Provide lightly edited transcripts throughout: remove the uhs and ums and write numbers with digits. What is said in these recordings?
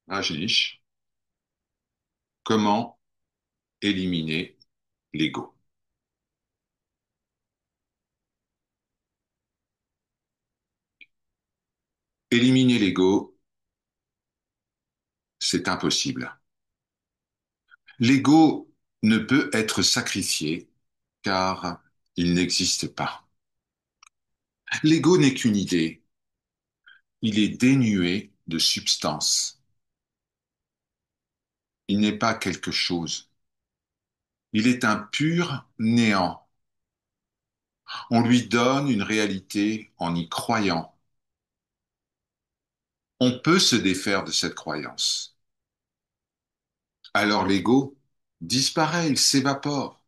Rajneesh, comment éliminer l'ego? Éliminer l'ego, c'est impossible. L'ego ne peut être sacrifié car il n'existe pas. L'ego n'est qu'une idée. Il est dénué de substance. Il n'est pas quelque chose. Il est un pur néant. On lui donne une réalité en y croyant. On peut se défaire de cette croyance. Alors l'ego disparaît, il s'évapore.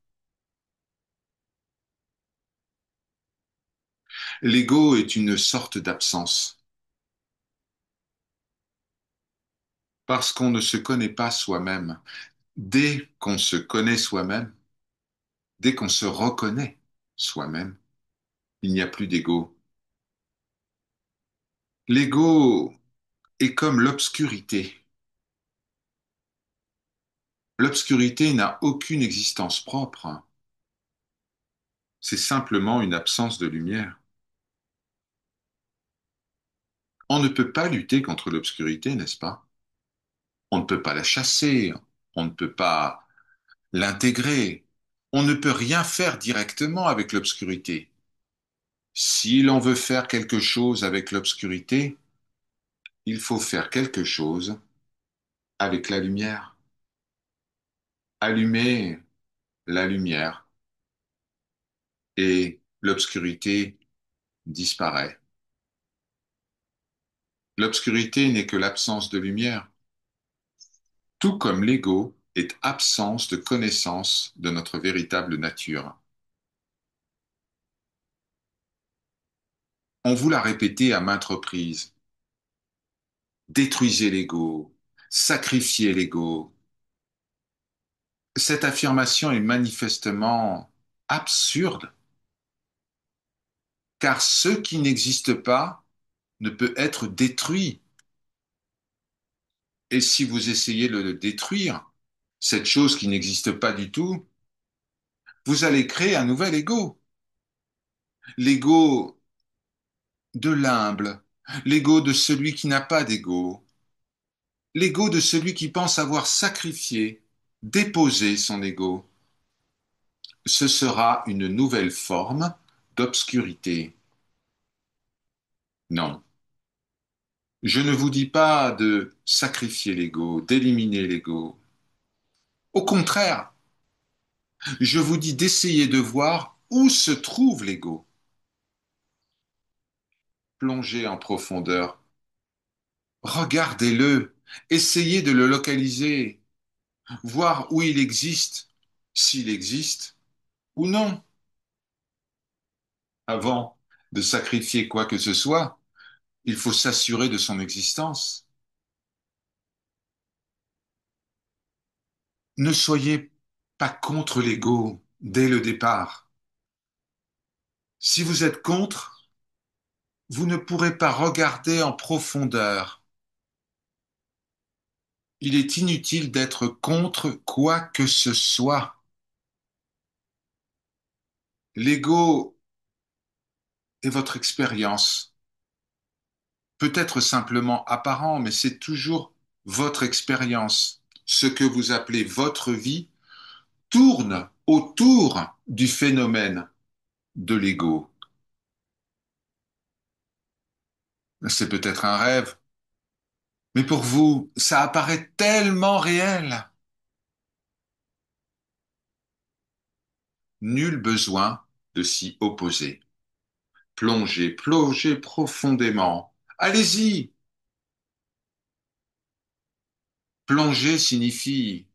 L'ego est une sorte d'absence, parce qu'on ne se connaît pas soi-même. Dès qu'on se connaît soi-même, dès qu'on se reconnaît soi-même, il n'y a plus d'ego. L'ego est comme l'obscurité. L'obscurité n'a aucune existence propre. C'est simplement une absence de lumière. On ne peut pas lutter contre l'obscurité, n'est-ce pas? On ne peut pas la chasser, on ne peut pas l'intégrer. On ne peut rien faire directement avec l'obscurité. Si l'on veut faire quelque chose avec l'obscurité, il faut faire quelque chose avec la lumière. Allumer la lumière et l'obscurité disparaît. L'obscurité n'est que l'absence de lumière, tout comme l'ego est absence de connaissance de notre véritable nature. On vous l'a répété à maintes reprises. Détruisez l'ego, sacrifiez l'ego. Cette affirmation est manifestement absurde, car ce qui n'existe pas ne peut être détruit. Et si vous essayez de le détruire, cette chose qui n'existe pas du tout, vous allez créer un nouvel ego. L'ego de l'humble, l'ego de celui qui n'a pas d'ego, l'ego de celui qui pense avoir sacrifié, déposé son ego. Ce sera une nouvelle forme d'obscurité. Non, je ne vous dis pas de sacrifier l'ego, d'éliminer l'ego. Au contraire, je vous dis d'essayer de voir où se trouve l'ego. Plongez en profondeur, regardez-le, essayez de le localiser, voir où il existe, s'il existe ou non. Avant de sacrifier quoi que ce soit, il faut s'assurer de son existence. Ne soyez pas contre l'ego dès le départ. Si vous êtes contre, vous ne pourrez pas regarder en profondeur. Il est inutile d'être contre quoi que ce soit. L'ego est votre expérience. Peut-être simplement apparent, mais c'est toujours votre expérience. Ce que vous appelez votre vie tourne autour du phénomène de l'ego. C'est peut-être un rêve, mais pour vous, ça apparaît tellement réel. Nul besoin de s'y opposer. Plongez, plongez profondément. Allez-y. Plonger signifie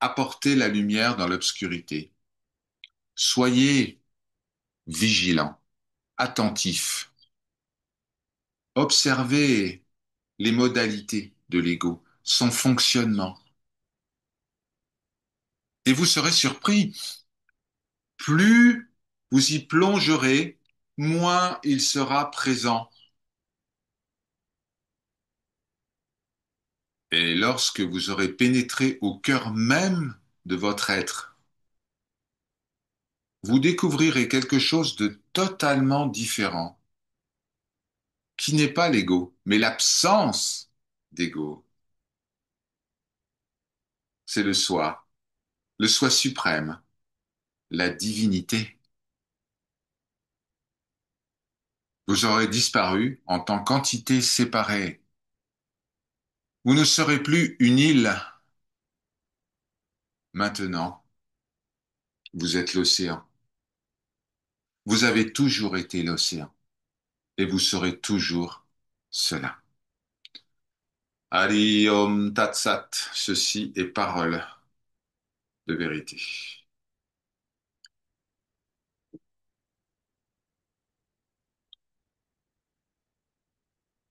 apporter la lumière dans l'obscurité. Soyez vigilant, attentif. Observez les modalités de l'ego, son fonctionnement. Et vous serez surpris. Plus vous y plongerez, moins il sera présent. Et lorsque vous aurez pénétré au cœur même de votre être, vous découvrirez quelque chose de totalement différent, qui n'est pas l'ego, mais l'absence d'ego. C'est le soi suprême, la divinité. Vous aurez disparu en tant qu'entité séparée. Vous ne serez plus une île. Maintenant, vous êtes l'océan. Vous avez toujours été l'océan et vous serez toujours cela. Hari Om Tat Sat, ceci est parole de vérité.